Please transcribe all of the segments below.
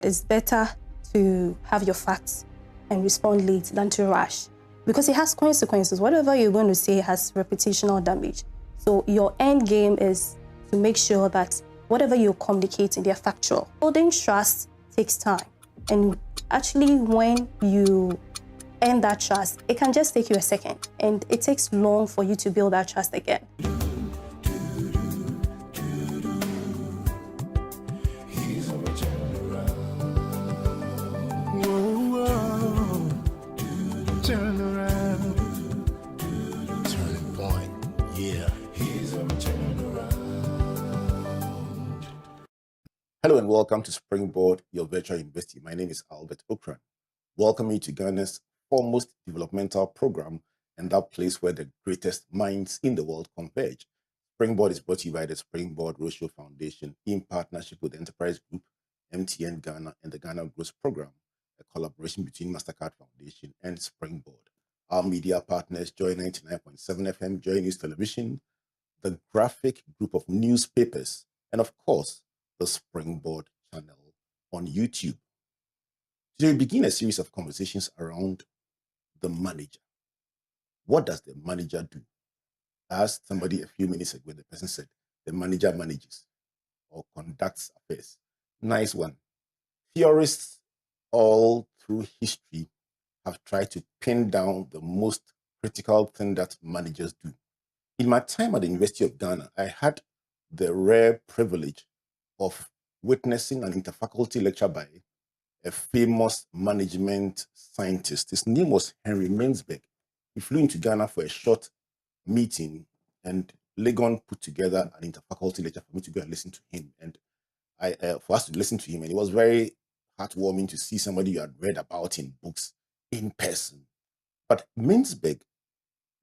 it's better to have your facts and respond late than to rush, because it has consequences. Whatever you're going to say has reputational damage. So your end game is to make sure that whatever you're communicating, they're factual. Building trust takes time. And actually, when you earn that trust, it can just take you a second. And it takes long for you to build that trust again. Hello and welcome to Springboard, your virtual university. My name is Albert Ocran. Welcome you to Ghana's foremost developmental program and that place where the greatest minds in the world converge. Springboard is brought to you by the Springboard Roadshow Foundation in partnership with Enterprise Group, MTN Ghana, and the Ghana Growth Program, a collaboration between Mastercard Foundation and Springboard. Our media partners: Joy 99.7 FM, Joy News Television, the Graphic Group of Newspapers, and of course, the Springboard channel on YouTube. Today we begin a series of conversations around the manager. What does the manager do? I asked somebody a few minutes ago, the person said, the manager manages or conducts affairs. Nice one. Theorists all through history have tried to pin down the most critical thing that managers do. In my time at the University of Ghana, I had the rare privilege of witnessing an interfaculty lecture by a famous management scientist. His name was Henry Mansberg. He flew into Ghana for a short meeting, and Legon put together an interfaculty lecture for me to go and listen to him, and for us to listen to him. And it was very heartwarming to see somebody you had read about in books in person. But Mansberg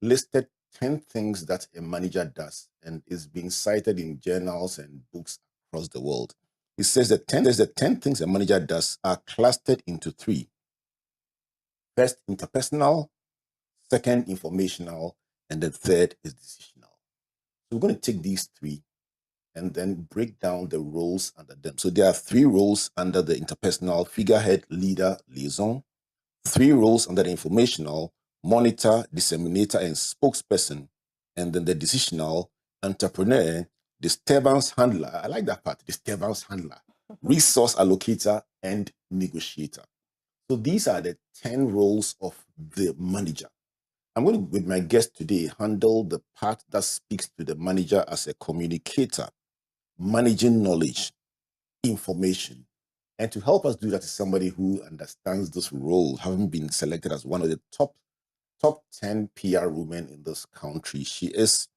listed 10 things that a manager does and is being cited in journals and books across the world. He says that 10 things a manager does are clustered into 3. First, interpersonal; second, informational; and the third is decisional. So we're going to take these 3 and then break down the roles under them. So there are 3 roles under the interpersonal: figurehead, leader, liaison; 3 roles under the informational: monitor, disseminator, and spokesperson; and then the decisional: entrepreneur, disturbance handler. I like that part, disturbance handler, resource allocator, and negotiator. So these are the 10 roles of the manager. I'm going to, with my guest today, handle the part that speaks to the manager as a communicator, managing knowledge, information. And to help us do that is somebody who understands this role, having been selected as one of the top 10 PR women in this country. She is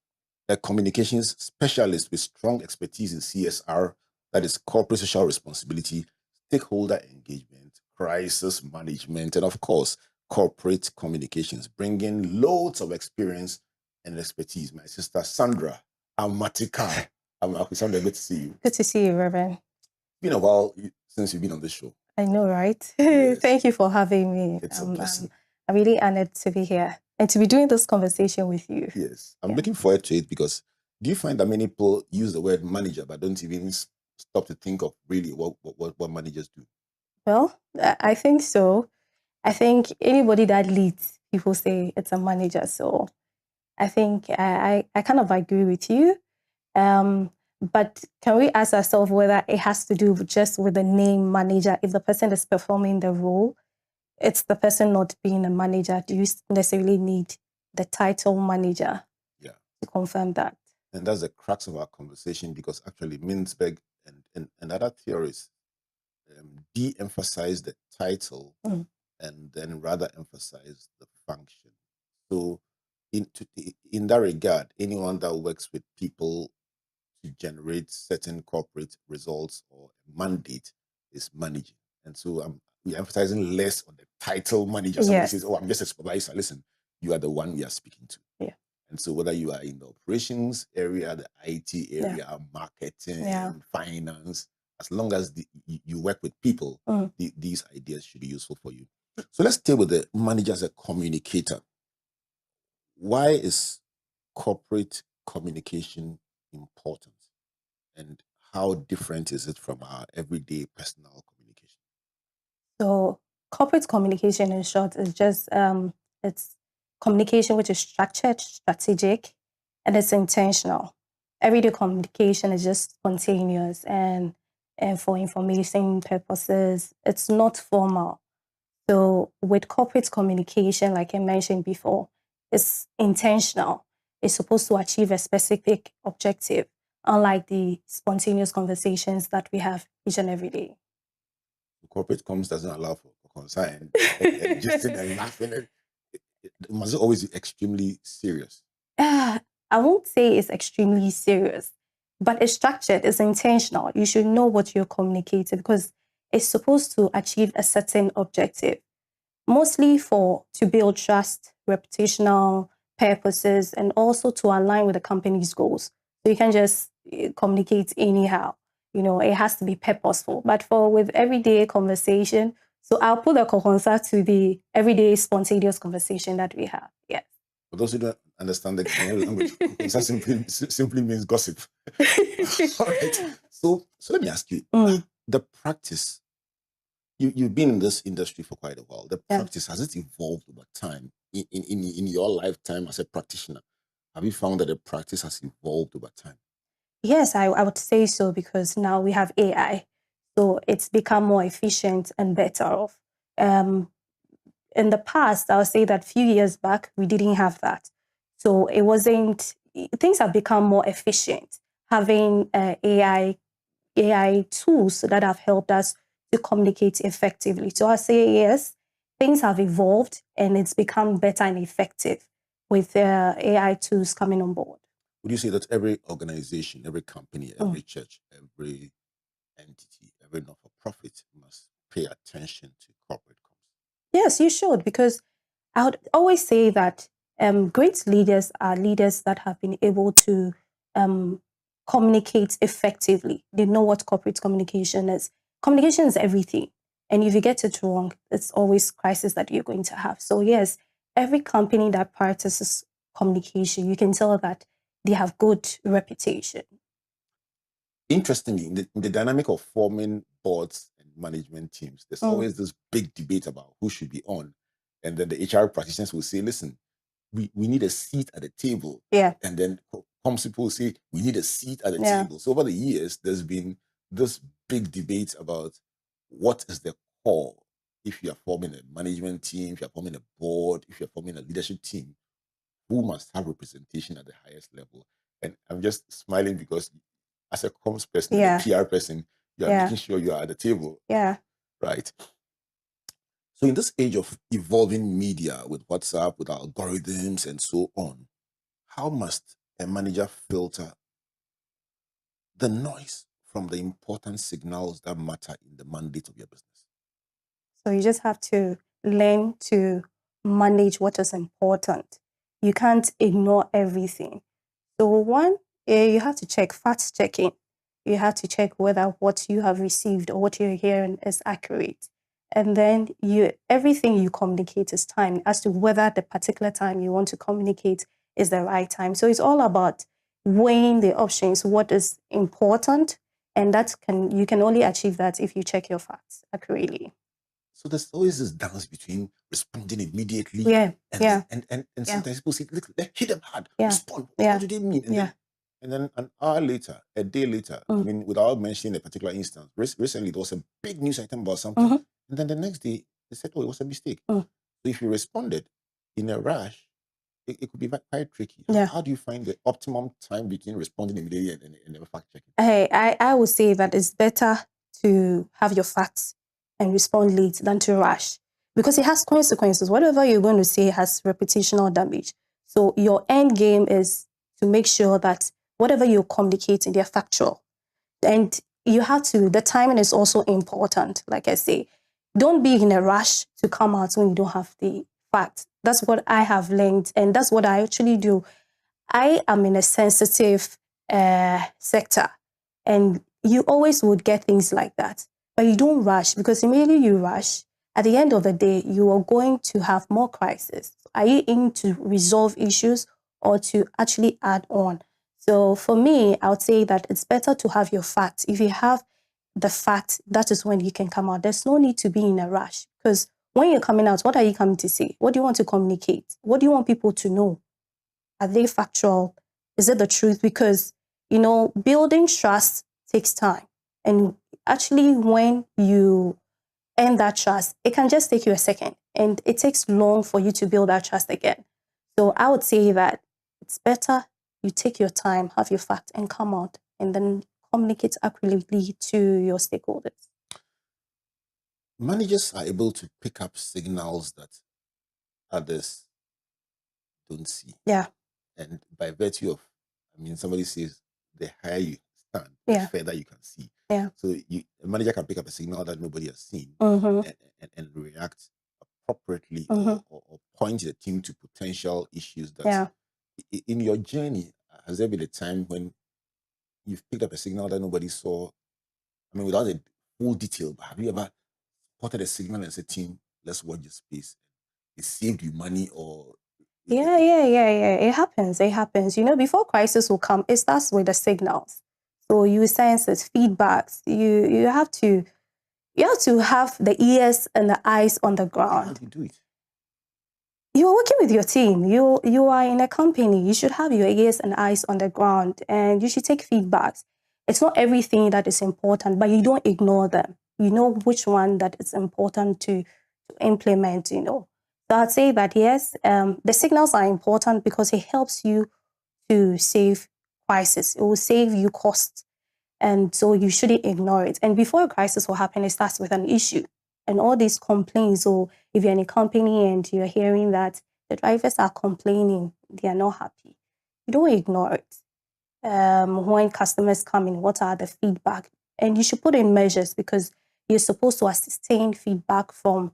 a communications specialist with strong expertise in CSR, that is corporate social responsibility, stakeholder engagement, crisis management, and of course, corporate communications, bringing loads of experience and expertise. My sister, Sandra Amartikar Amarquaye. Sandra, good to see you. Good to see you, Reverend. It's been a while since you've been on this show. I know, right? Yes. Thank you for having me. It's a blessing. I'm really honored to be here and to be doing this conversation with you. Yes, I'm looking forward to it, because do you find that many people use the word manager but don't even stop to think of really what managers do? Well, I think so. I think anybody that leads, people say it's a manager. So I think I kind of agree with you. But can we ask ourselves whether it has to do just with the name manager? If the person is performing the role, it's the person not being a manager. Do you necessarily need the title manager to confirm that? And that's the crux of our conversation, because actually Mansberg and other theorists de-emphasize the title and then rather emphasize the function. So in that regard, anyone that works with people to generate certain corporate results or mandate is managing. And so we're emphasizing less on the title manager. Somebody says, oh, I'm just a supervisor. Listen, you are the one we are speaking to. Yeah. And so whether you are in the operations area, the IT area, marketing, finance, as long as you work with people, these ideas should be useful for you. So let's stay with the manager as a communicator. Why is corporate communication important, and how different is it from our everyday personal communication? So corporate communication, in short, is just it's communication which is structured, strategic, and it's intentional. Everyday communication is just spontaneous and for information purposes. It's not formal. So with corporate communication, like I mentioned before, it's intentional. It's supposed to achieve a specific objective, unlike the spontaneous conversations that we have each and every day. Corporate comms doesn't allow for concern and just and laughing. It must always be extremely serious. I won't say it's extremely serious, but it's structured, it's intentional. You should know what you're communicating because it's supposed to achieve a certain objective, mostly to build trust, reputational purposes, and also to align with the company's goals. So you can just communicate anyhow. It has to be purposeful. But with everyday conversation, so I'll put a kohonsa to the everyday spontaneous conversation that we have. Yes. For those who don't understand the Ghanaian language, that simply means gossip. All right. So let me ask you, the practice, you've been in this industry for quite a while. The practice, has it evolved over time in your lifetime as a practitioner? Have you found that the practice has evolved over time? Yes, I would say so because now we have AI. So it's become more efficient and better off. In the past, I would say that a few years back, we didn't have that. So things have become more efficient. Having AI tools that have helped us to communicate effectively. So I say yes, things have evolved and it's become better and effective with AI tools coming on board. Would you say that every organization, every company, every church, every entity, every not-for-profit must pay attention to corporate comms? Yes, you should, because I would always say that great leaders are leaders that have been able to communicate effectively. They know what corporate communication is. Communication is everything. And if you get it wrong, it's always crisis that you're going to have. So yes, every company that practices communication, you can tell that they have good reputation. Interestingly, in the dynamic of forming boards and management teams, there's always this big debate about who should be on. And then the HR practitioners will say, listen, we need a seat at the table. Yeah. And then comms people will say, we need a seat at the table. So over the years, there's been this big debate about what is the core. If you are forming a management team, if you're forming a board, if you're forming a leadership team, who must have representation at the highest level? And I'm just smiling because as a comms person, a PR person, you are making sure you are at the table. Yeah. Right. So in this age of evolving media with WhatsApp, with algorithms and so on, how must a manager filter the noise from the important signals that matter in the mandate of your business? So you just have to learn to manage what is important. You can't ignore everything. So one, you have to check fact checking. You have to check whether what you have received or what you're hearing is accurate. And then everything you communicate is timed as to whether the particular time you want to communicate is the right time. So it's all about weighing the options, what is important, and you can only achieve that if you check your facts accurately. So there's always this dance between responding immediately and sometimes people say, look, hit them hard, respond. What do they mean? And then an hour later, a day later, I mean, without mentioning a particular instance, recently there was a big news item about something. And then the next day, they said, oh, it was a mistake. So if you responded in a rush, it could be quite tricky. How do you find the optimum time between responding immediately and fact checking? I would say that it's better to have your facts and respond late than to rush, because it has consequences. Whatever you're going to say has reputational damage. So your end game is to make sure that whatever you're communicating, they're factual. And the timing is also important. Like I say, don't be in a rush to come out when you don't have the facts. That's what I have learned. And that's what I actually do. I am in a sensitive sector, and you always would get things like that. But you don't rush, because immediately you rush, at the end of the day, you are going to have more crisis. Are you in to resolve issues or to actually add on? So for me, I would say that it's better to have your facts. If you have the fact, that is when you can come out. There's no need to be in a rush, because when you're coming out, what are you coming to say? What do you want to communicate? What do you want people to know? Are they factual? Is it the truth? Because, building trust takes time. And actually, when you earn that trust, it can just take you a second. And it takes long for you to build that trust again. So I would say that it's better you take your time, have your facts, and come out, and then communicate accurately to your stakeholders. Managers are able to pick up signals that others don't see. Yeah. And by virtue of, somebody says the higher you stand, the further you can see. Yeah. So a manager can pick up a signal that nobody has seen and react appropriately or point the team to potential issues that in your journey, has there been a time when you've picked up a signal that nobody saw? Without a full detail, but have you ever spotted a signal and said, team, let's watch this space? It saved you money or... Yeah. It happens. Before crisis will come, it starts with the signals. So you sense it, feedbacks. You have to have the ears and the eyes on the ground. How do you do it? You are working with your team. You are in a company. You should have your ears and eyes on the ground, and you should take feedbacks. It's not everything that is important, but you don't ignore them. You know which one that is important to implement, So I'd say that, yes, the signals are important because it helps you to save crisis. It will save you costs. And so you shouldn't ignore it. And before a crisis will happen, it starts with an issue. And all these complaints, or if you're in a company and you're hearing that the drivers are complaining, they are not happy, you don't ignore it. When customers come in, what are the feedback? And you should put in measures, because you're supposed to sustain feedback from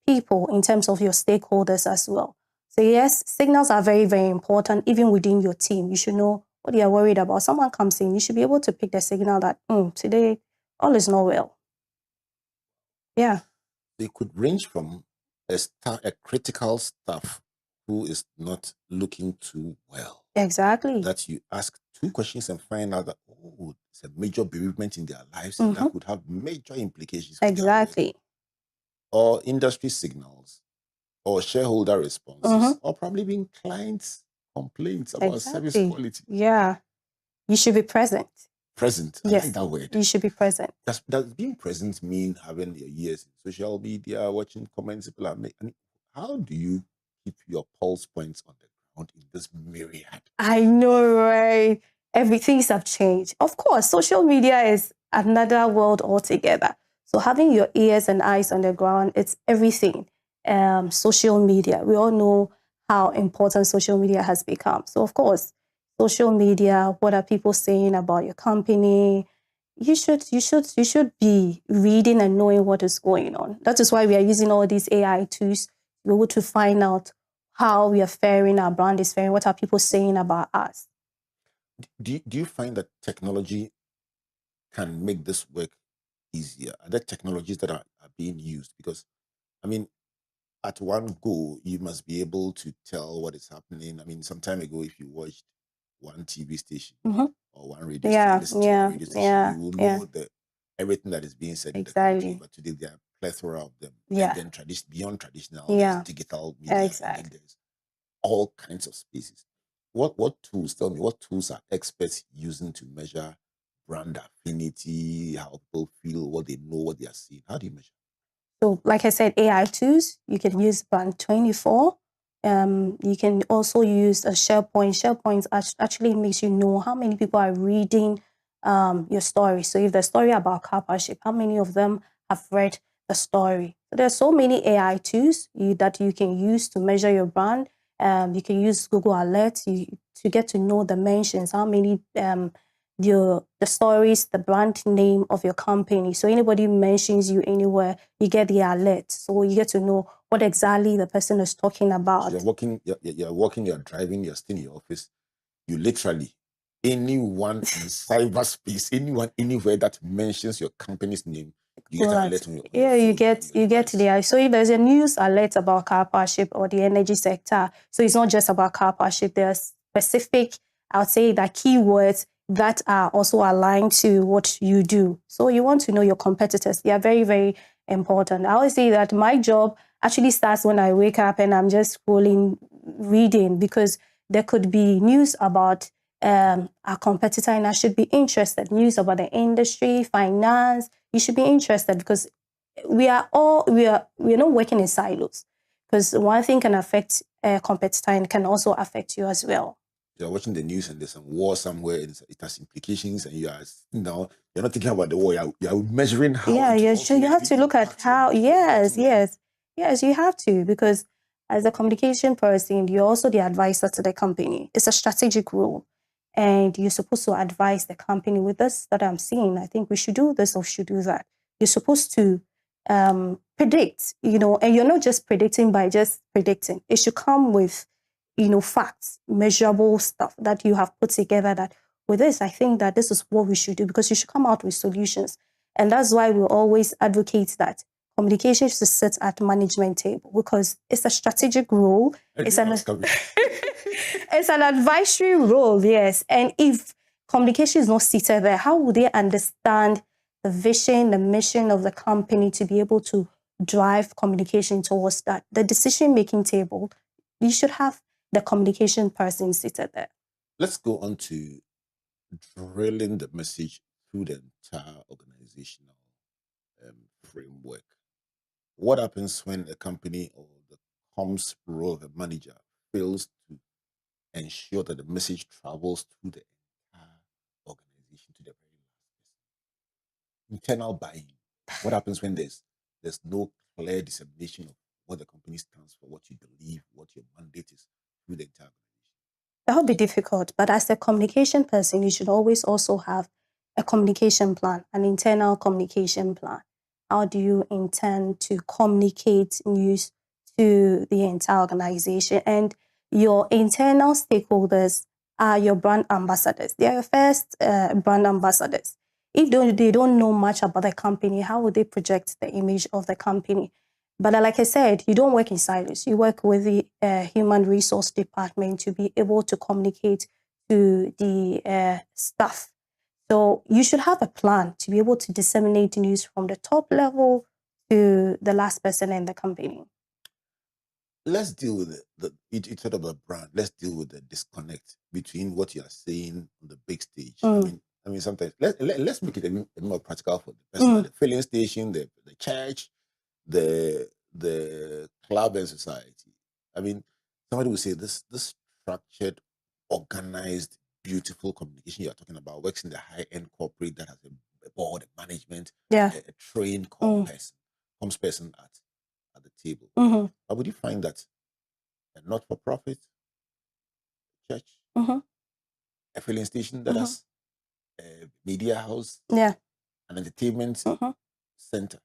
people in terms of your stakeholders as well. So yes, signals are very, very important, even within your team. You should know what you are worried about. Someone comes in, you should be able to pick the signal that today all is not well. Yeah. They could range from a critical staff who is not looking too well. Exactly. That you ask 2 questions and find out that, it's a major bereavement in their lives, and that could have major implications. Exactly. Or industry signals, or shareholder responses, or probably being clients' complaints about service quality. Yeah. You should be present. Present. Yes. I like that word. You should be present. Does being present mean having your ears in social media, watching comments people are making? How do you keep your pulse points on the ground in this myriad? I know, right? Things have changed. Of course, social media is another world altogether. So having your ears and eyes on the ground, it's everything. Social media, we all know how important social media has become. So of course, social media, what are people saying about your company? You should be reading and knowing what is going on. That is why we are using all these AI tools to be able to find out how we are faring, our brand is faring, what are people saying about us. Do you find that technology can make this work easier? Are there technologies that are being used? Because, at one go, you must be able to tell what is happening. some time ago, if you watched one TV station or one radio station, listen to a radio station, you will know everything that is being said in the country. But today, there are a plethora of them. And then beyond traditional, there's digital media, and then there's all kinds of spaces. What tools, tell me, what tools are experts using to measure brand affinity, how people feel, what they know, what they are seeing? How do you measure? So, like I said, AI tools, you can use Brand24. You can also use a SharePoint. SharePoint actually makes you know how many people are reading your story. So if the story about Karpowership, how many of them have read the story? So there are so many AI tools that you can use to measure your brand. You can use Google Alerts to get to know the mentions, how many the stories, the brand name of your company. So anybody mentions you anywhere, you get the alert. So you get to know what exactly the person is talking about. So you're walking, you're driving, you're still in your office. You literally, anyone in cyberspace, anyone anywhere that mentions your company's name, you get an alert on your Yeah, phone, you get there. So if there's a news alert about Karpowership or the energy sector, so it's not just about Karpowership. There's specific, I would say, that keywords that are also aligned to what you do. So you want to know your competitors. They are very, very important. I always say that my job actually starts when I wake up and I'm just scrolling, reading, because there could be news about our competitor and I should be interested. News about the industry, finance, you should be interested because we're not working in silos. Because one thing can affect a competitor and can also affect you as well. You're watching the news and there's some war somewhere, it has implications, and you're not thinking about the war, you're measuring how. Yeah, you have to look at how. Yes, you have to, because as a communication person, you're also the advisor to the company. It's a strategic role, and you're supposed to advise the company with this that I'm seeing. I think we should do this or should do that. You're supposed to predict, and you're not just predicting by just predicting. It should come with, facts, measurable stuff that you have put together that with this, I think that this is what we should do, because you should come out with solutions. And that's why we always advocate that communication should sit at management table, because it's a strategic role. It's an advisory role, yes. And if communication is not seated there, how would they understand the vision, the mission of the company to be able to drive communication towards that? The decision-making table, you should have the communication person seated there. Let's go on to drilling the message through the entire organizational framework. What happens when a company or the comms role of a manager fails to ensure that the message travels through the entire organization to the very last person? Internal buy-in. What happens when there's no clear dissemination of what the company stands for, what you believe, what your mandate is through the entire organization? That would be difficult, but as a communication person, you should always also have a communication plan, an internal communication plan. How do you intend to communicate news to the entire organization? And your internal stakeholders are your brand ambassadors. They are your first brand ambassadors. If they don't know much about the company, how would they project the image of the company? But like I said, you don't work in silos. You work with the human resource department to be able to communicate to the staff. So you should have a plan to be able to disseminate news from the top level to the last person in the company. Let's deal with you said about brand. Let's deal with the disconnect between what you are saying on the big stage. I mean, sometimes let's make it a more practical for the person at the filling station, the church, the club and society. I mean, somebody will say this structured, organized, beautiful communication you're talking about works in the high-end corporate that has a board, a management, a trained comms person at the table. But would you find that a not-for-profit church, a filling station that has a media house, an entertainment center,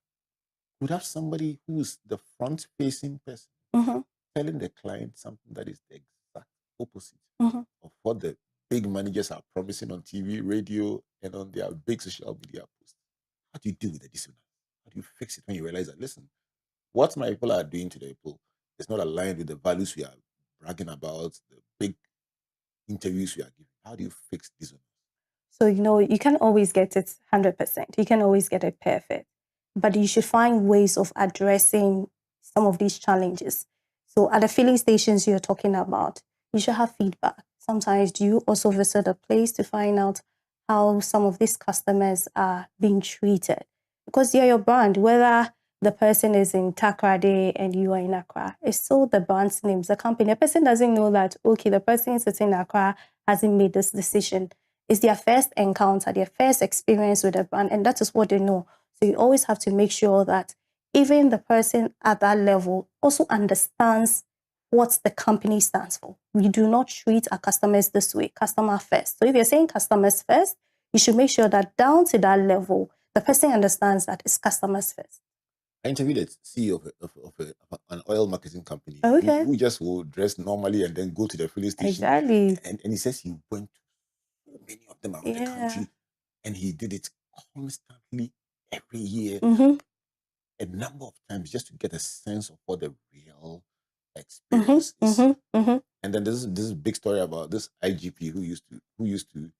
would have somebody who's the front-facing person telling the client something that is the exact opposite of what the big managers are promising on TV, radio, and on their big social media posts? How do you deal with the dissonance? How do you fix it when you realize that, listen, what my people are doing to the people is not aligned with the values we are bragging about, the big interviews we are giving? How do you fix dissonance? So, you can't always get it 100%. You can always get it perfect. But you should find ways of addressing some of these challenges. So at the filling stations you're talking about, you should have feedback. Sometimes do you also visit a place to find out how some of these customers are being treated? Because they're your brand, whether the person is in Takoradi and you are in Accra, it's still the brand's name, the company. The person doesn't know that, okay, the person sitting in Accra hasn't made this decision. It's their first encounter, their first experience with the brand, and that is what they know. So you always have to make sure that even the person at that level also understands what the company stands for. We do not treat our customers this way, customer first. So if you're saying customers first, you should make sure that down to that level, the person understands that it's customers first. I interviewed a CEO of an oil marketing company who just will dress normally and then go to the filling station. Exactly. And he says he went to so many of them around the country, and he did it constantly every year, a number of times, just to get a sense of what the real experience is. And then there's this big story about this IGP who used to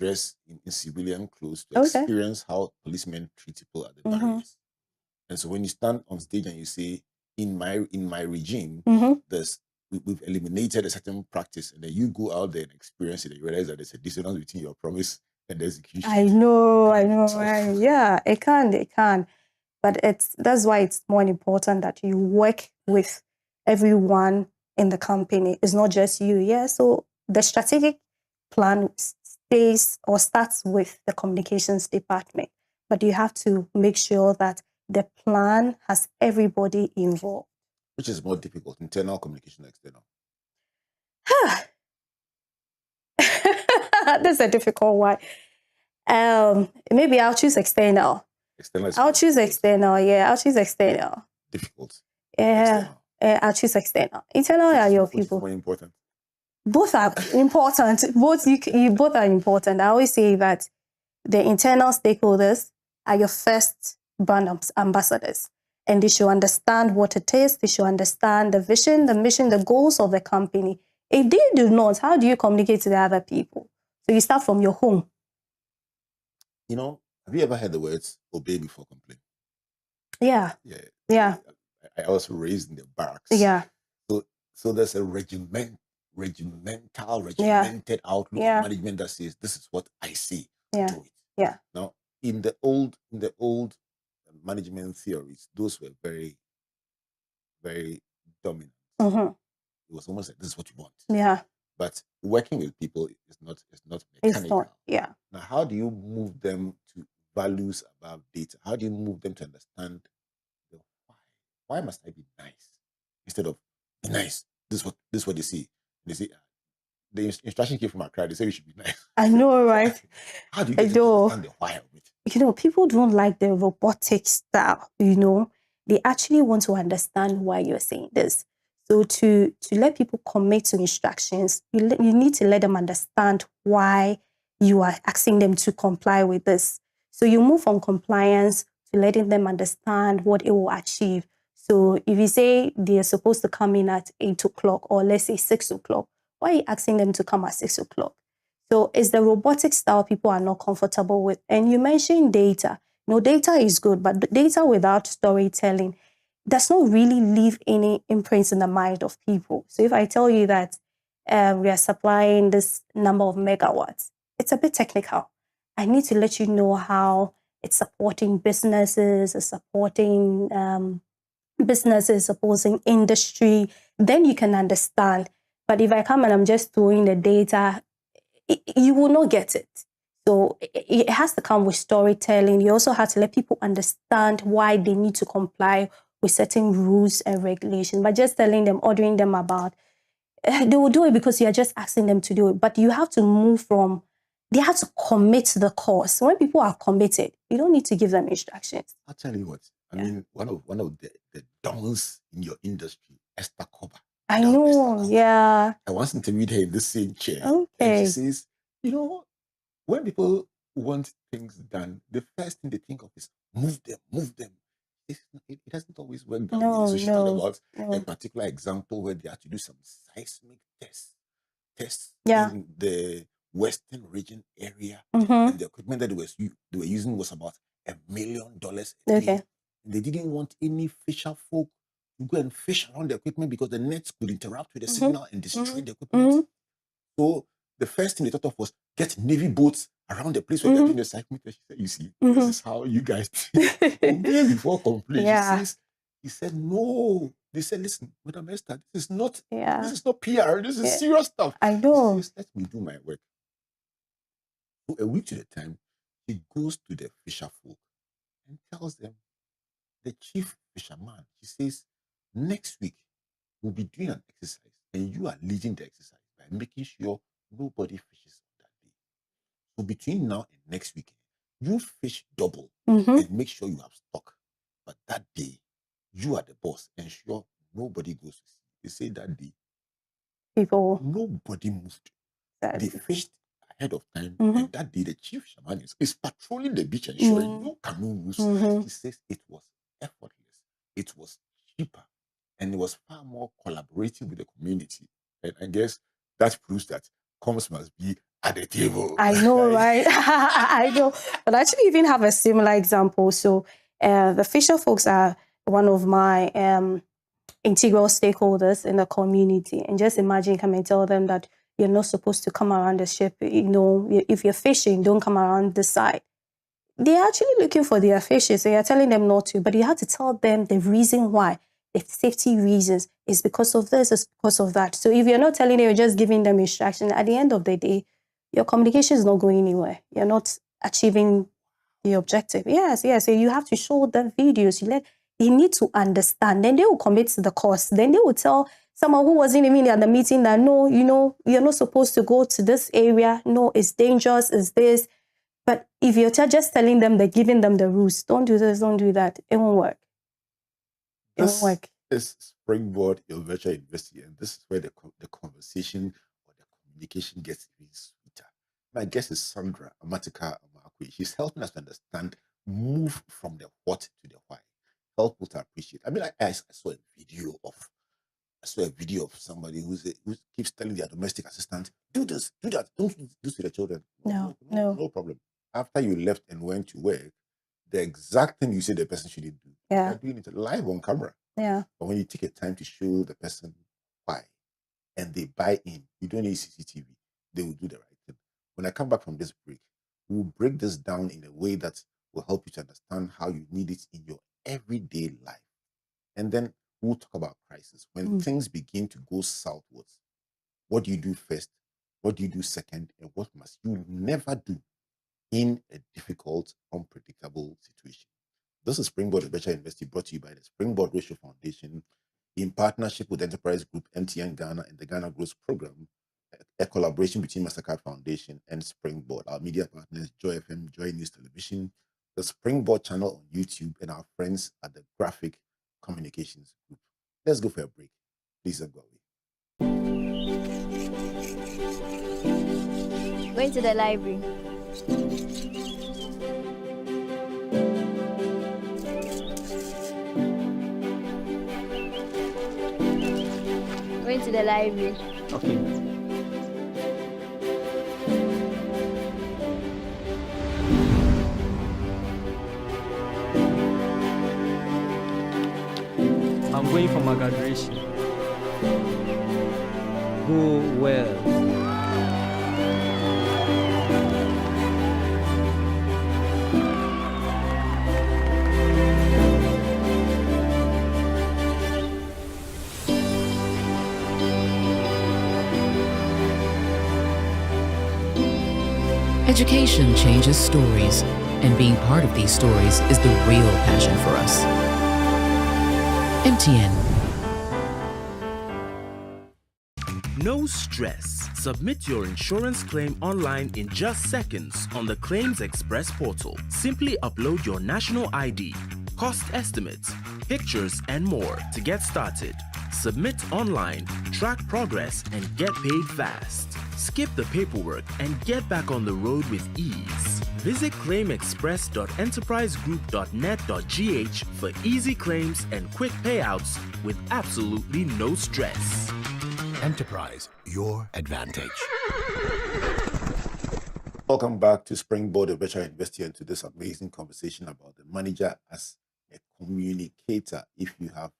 dress in civilian clothes to Okay. experience how policemen treat people at the barriers. And so when you stand on stage and you say, in my regime, we've eliminated a certain practice, and then you go out there and experience it, and you realize that there's a dissonance between your promise and the execution. I know. Right? Yeah, it can. But that's why it's more important that you work with everyone in the company. It's not just you. Yeah. So the strategic plan starts with the communications department, but you have to make sure that the plan has everybody involved. Which is more difficult, internal communication or external? That's a difficult one. Maybe I'll choose external. I'll choose external. Yeah, I'll choose external. Difficult. Yeah, I'll choose external. Internal are your people. More important. Both are important. Both are important. I always say that the internal stakeholders are your first brand ambassadors, and they should understand what it is. They should understand the vision, the mission, the goals of the company. If they do not, how do you communicate to the other people? So you start from your home. Have you ever heard the words obey before complain? Yeah. Yeah. I was raised in the barracks. Yeah. So there's a regimented outlook of management that says, this is what I see. Do it. Yeah. Now, in the old management theories, those were very, very dominant. It was almost like, this is what you want. Yeah. But working with people is not mechanical. Yeah. Now, how do you move them to values above data? How do you move them to understand the why? Why must I be nice instead of be nice? This is what they see. They say the instruction came from Accra. They say you should be nice. I know, right? How do you get to understand the why of it? People don't like the robotic style. They actually want to understand why you're saying this. So to let people commit to instructions, you need to let them understand why you are asking them to comply with this. So you move from compliance to letting them understand what it will achieve. So if you say they're supposed to come in at 8 o'clock, or let's say 6 o'clock, why are you asking them to come at 6 o'clock? So it's the robotic style people are not comfortable with. And you mentioned data. Data is good, but data without storytelling does not really leave any imprints in the mind of people. So if I tell you that we are supplying this number of megawatts, it's a bit technical. I need to let you know how it's supporting businesses, it's supporting supporting industry. Then you can understand. But if I come and I'm just throwing the data, you will not get it. So it has to come with storytelling. You also have to let people understand why they need to comply with certain rules and regulations. But just telling them, ordering them about, they will do it because you're just asking them to do it. But you have to move from, they have to commit to the cause. When people are committed, you don't need to give them instructions. I'll tell you what. I mean, one of the dons in your industry, Esther Koba. I know, yeah. I once interviewed her in the same chair. Okay. And she says, when people want things done, the first thing they think of is move them. It doesn't always work that way. So she talked about a particular example where they had to do some seismic tests in the western region area. And the equipment that they were using was about $1 million a day. They didn't want any fisher folk to go and fish around the equipment because the nets could interrupt with the signal and destroy the equipment. So the first thing they thought of was get Navy boats around the place where they're doing the seismic test. She said, you see, this is how you guys obey before complaint. He said, no. They said, listen, Madam Esther, this is not PR. This is serious stuff. I know. He says, let me do my work. So a week to the time, he goes to the fisher folk and tells them, the chief fisherman, he says, next week, we'll be doing an exercise and you are leading the exercise by making sure nobody fishes on that day. So between now and next week, you fish double and make sure you have stock. But that day, you are the boss. Ensure nobody goes to sea. They say that day, nobody moved. They fished ahead of time. And that day, the chief shaman is patrolling the beach, ensuring no canoe moves. He says it was effortless. It was cheaper. And it was far more collaborative with the community. And I guess that proves that comms must be at the table. I know, right? I know. But I actually even have a similar example. So the fisher folks are one of my integral stakeholders in the community. And just imagine, come and tell them that you're not supposed to come around the ship. You know, if you're fishing, don't come around the side. They're actually looking for their fishes. So you're telling them not to, but you have to tell them the reason why. The safety reasons is because of this, is because of that. So if you're not telling them, you're just giving them instruction, at the end of the day, your communication is not going anywhere. You're not achieving the objective. Yes. So you have to show them videos. They need to understand. Then they will commit to the course. Then they will tell someone who wasn't even at the meeting that, no, you know, you're not supposed to go to this area. No, it's dangerous. It's this. But if you're just telling them, they're giving them the rules, don't do this, don't do that, it won't work. It won't work. This Springboard, your virtual university, and this is where the conversation or the communication gets even sweeter. My guest is Sandra Amartikar Amarquaye. She's helping us to understand, move from the what to the why. Help people to appreciate. I mean, I saw a video of somebody who keeps telling their domestic assistant, do this, do that, don't do this to the children. No problem. After you left and went to work, the exact thing you said the person shouldn't do, you're doing it live on camera. Yeah. But when you take a time to show the person why, and they buy in, you don't need CCTV, they will do the right thing. When I come back from this break, we'll break this down in a way that will help you to understand how you need it in your everyday life. And then we'll talk about crisis. When things begin to go southwards, what do you do first? What do you do second? And what must you never do in a difficult, unpredictable situation? This is Springboard Virtual University, brought to you by the Springboard Ratio Foundation in partnership with Enterprise Group, MTN Ghana, and the Ghana Growth Program, a collaboration between Mastercard Foundation and Springboard. Our media partners, Joy FM, Joy News Television, the Springboard channel on YouTube, and our friends at the Graphic Communications Group. Let's go for a break. Please don't go away. Going to the library. Going to the library. Okay. I'm going for my graduation. Go well. Education changes stories, and being part of these stories is the real passion for us. MTN. No stress. Submit your insurance claim online in just seconds on the Claims Express portal. Simply upload your national ID, cost estimates, pictures, and more to get started. Submit online, track progress, and get paid fast. Skip the paperwork and get back on the road with ease. Visit claimexpress.enterprisegroup.net.gh for easy claims and quick payouts with absolutely no stress. Enterprise, your advantage. Welcome back to Springboard, the virtual university, and to this amazing conversation about the manager as a communicator. If you have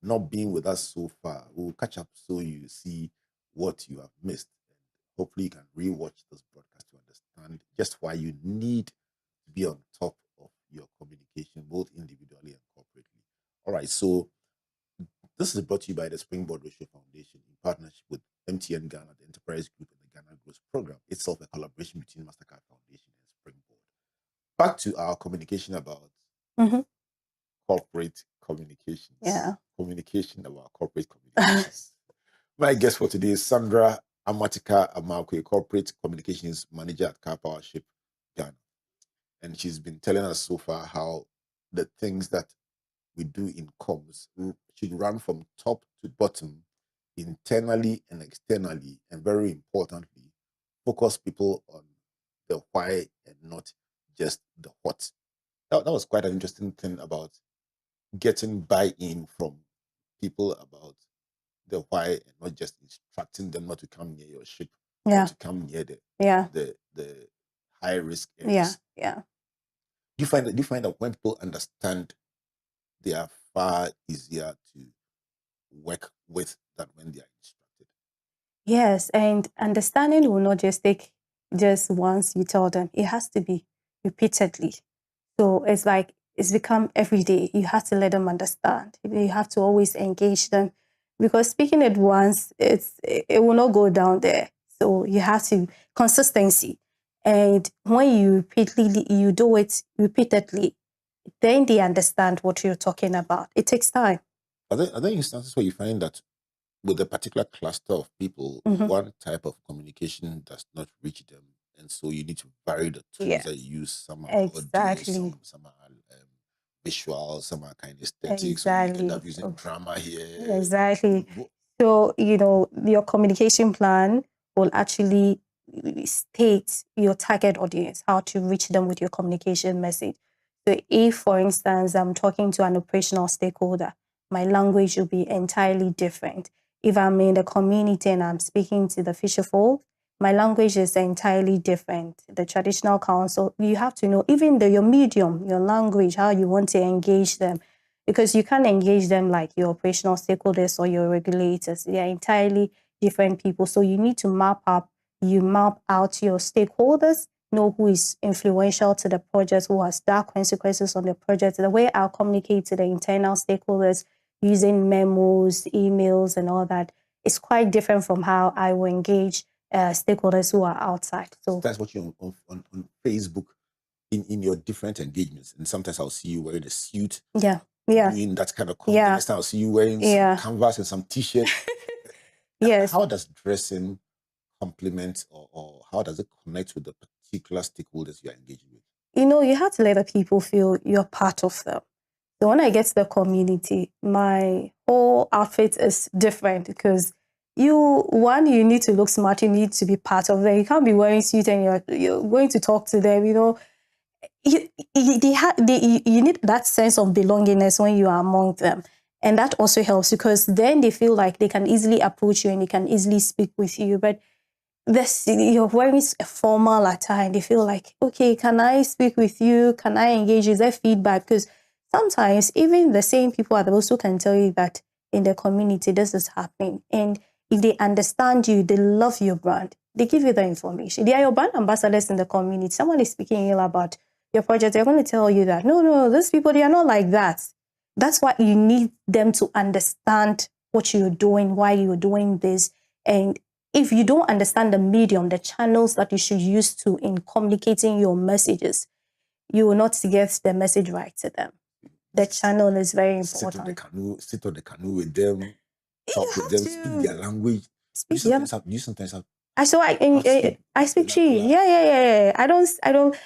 not been with us so far, we'll catch up so you see what you have missed. Hopefully you can rewatch this broadcast to understand just why you need to be on top of your communication, both individually and corporately. All right, so this is brought to you by the Springboard Ratio Foundation in partnership with MTN Ghana, the Enterprise Group, and the Ghana Growth Program, itself a collaboration between Mastercard Foundation and Springboard. Back to our communication about corporate communications. Yeah. Communication about corporate communications. My guest for today is Sandra Amartikar Amarquaye, Corporate Communications Manager at Karpowership, Ghana. And she's been telling us so far how the things that we do in comms should run from top to bottom, internally and externally, and very importantly, focus people on the why and not just the what. That was quite an interesting thing about getting buy-in from people about the why and not just instructing them not to come near your ship Yeah. not to come near Yeah. the high risk Yeah. areas. Yeah. Do you find that when people understand, they are far easier to work with than when they are instructed? Yes, and understanding will not just take just once you tell them. It has to be repeatedly. So it's like it's become every day. You have to let them understand. You have to always engage them because speaking it once, it will not go down there. So you have to consistency. And when you do it repeatedly, then they understand what you're talking about. It takes time. Are there instances where you find that with a particular cluster of people, Mhm. one type of communication does not reach them, and so you need to vary the tools Yeah. that you use? Some are audio, Exactly. some are visual, some are kinesthetic. So you Exactly. end up using drama here. Exactly. So, your communication plan will actually state your target audience, how to reach them with your communication message. So if, for instance, I'm talking to an operational stakeholder, my language will be entirely different. If I'm in the community and I'm speaking to the fisherfolk, my language is entirely different. The traditional council, you have to know, even your medium, your language, how you want to engage them, because you can't engage them like your operational stakeholders or your regulators. They are entirely different people. So you need to map out your stakeholders, know who is influential to the project, who has dark consequences on the project. The way I'll communicate to the internal stakeholders using memos, emails, and all that is quite different from how I will engage stakeholders who are outside. So that's what you on Facebook in your different engagements. And sometimes I'll see you wearing a suit, doing that kind of content. Next time I'll see you wearing some canvas and some t-shirt. Yes. How does dressing complement or how does it connect with the particular stakeholders you're engaging with? You have to let the people feel you're part of them. So when I get to the community, my whole outfit is different because you need to look smart. You need to be part of them. You can't be wearing suit and you're going to talk to them. You need that sense of belongingness when you are among them. And that also helps because then they feel like they can easily approach you and they can easily speak with you. But you're wearing a formal attire and they feel like, okay, can I speak with you? Can I engage? Is there feedback? Because sometimes even the same people are those who can tell you that in the community, this is happening. And if they understand you, they love your brand, they give you the information. They are your brand ambassadors in the community. Someone is speaking ill about your project, they're going to tell you that, no, these people, they are not like that. That's why you need them to understand what you're doing, why you're doing this. And if you don't understand the medium, the channels that you should use in communicating your messages, you will not get the message right to them. The channel is very important. Sit on the canoe with them, talk with them, speak their language. You sometimes have. I speak Chi. Yeah. I don't.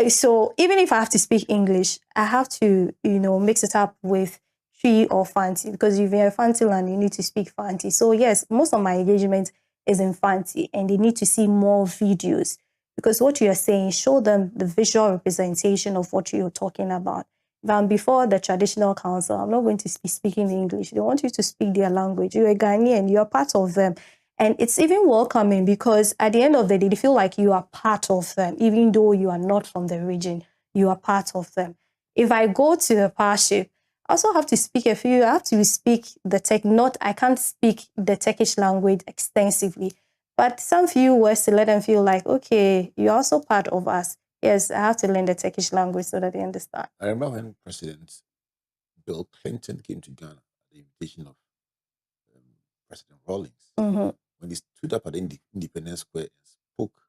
So even if I have to speak English, I have to mix it up with Chi or Fanti because if you're a Fanti land, you need to speak Fanti. So yes, most of my engagement is in Fanti, and they need to see more videos because what you are saying, show them the visual representation of what you're talking about. Then before the traditional council, I'm not going to be speaking English. They want you to speak their language. You're a Ghanaian, you're part of them. And it's even welcoming because at the end of the day, they feel like you are part of them, even though you are not from the region, you are part of them. If I go to the Karpowership, I also have to speak I have to speak the tech, I can't speak the Turkish language extensively, but some few words to let them feel like, okay, you're also part of us. Yes, I have to learn the Turkish language so that they understand. I remember when President Bill Clinton came to Ghana at the invitation of President Rawlings. Mm-hmm. When he stood up at Independence Square and spoke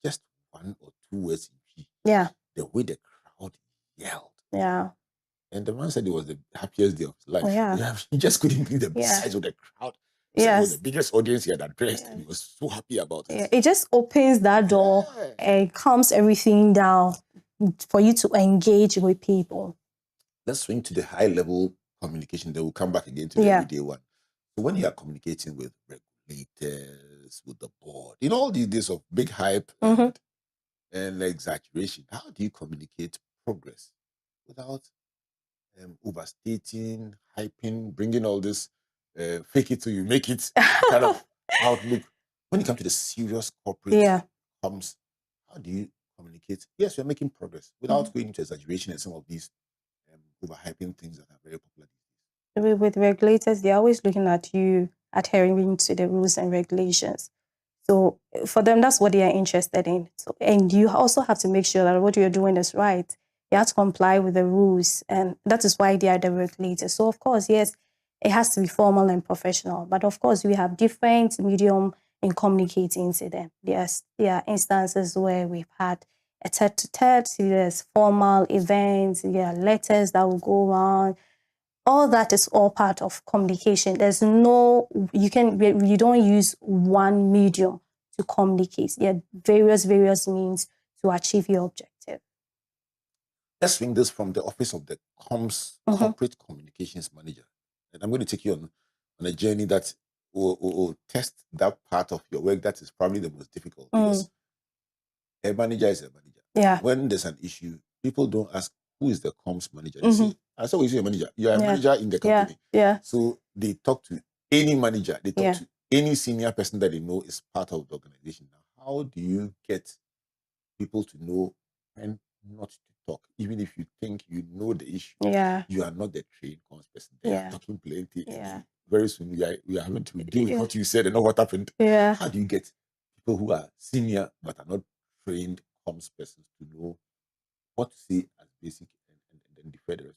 just one or two words in P, the way the crowd yelled. Yeah. And the man said it was the happiest day of his life. Oh, yeah. He just couldn't believe the size of the crowd. It was the biggest audience he had addressed. And he was so happy about it. Yeah. It just opens that door and calms everything down for you to engage with people. Let's swing to the high level communication. Then we'll come back again to the everyday one. So when you are communicating with regulators, with the board, all these days of big hype and exaggeration, how do you communicate progress without overstating, hyping, bringing all this fake it till you make it kind of outlook? When it comes to the serious corporate Yeah. comms, how do you communicate? Yes, you're making progress without going into exaggeration and some of these overhyping things that are very popular. With regulators, they're always looking at you adhering to the rules and regulations. So for them, that's what they are interested in. So, and you also have to make sure that what you're doing is right. You have to comply with the rules, and that is why they are the regulators. So of course, yes, it has to be formal and professional. But of course, we have different medium in communicating to them. There are instances where we've had a tete-to-tete, there's formal events, there are letters that will go on. All that is all part of communication. There's no, you don't use one medium to communicate. There are various means to achieve your objective. Let's swing this from the office of the comms corporate communications manager. And I'm going to take you on a journey that will test that part of your work that is probably the most difficult, because a manager is a manager. Yeah. When there's an issue, people don't ask, who is the comms manager? They say, I saw you a manager. You're a manager in the company. Yeah. So they talk to any manager. They talk to any senior person that they know is part of the organization. Now, how do you get people to know when not to talk, even if you think you know the issue? Yeah. You are not the trained comms person. They are talking plenty. Yeah. Very soon we are having to deal with what you said and know what happened. Yeah. How do you get people who are senior but are not trained comms persons to know what to say as basic and then defer the rest?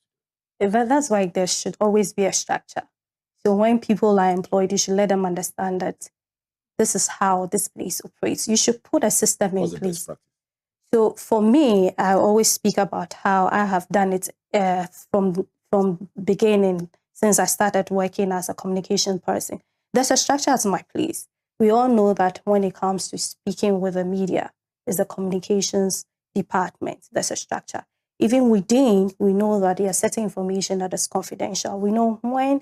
That's why there should always be a structure. So when people are employed, you should let them understand that this is how this place operates. You should put a system in place. So for me, I always speak about how I have done it from beginning, since I started working as a communication person. There's a structure at my place. We all know that when it comes to speaking with the media, there's a communications department. There's a structure. Even within, we know that there are certain information that is confidential. We know when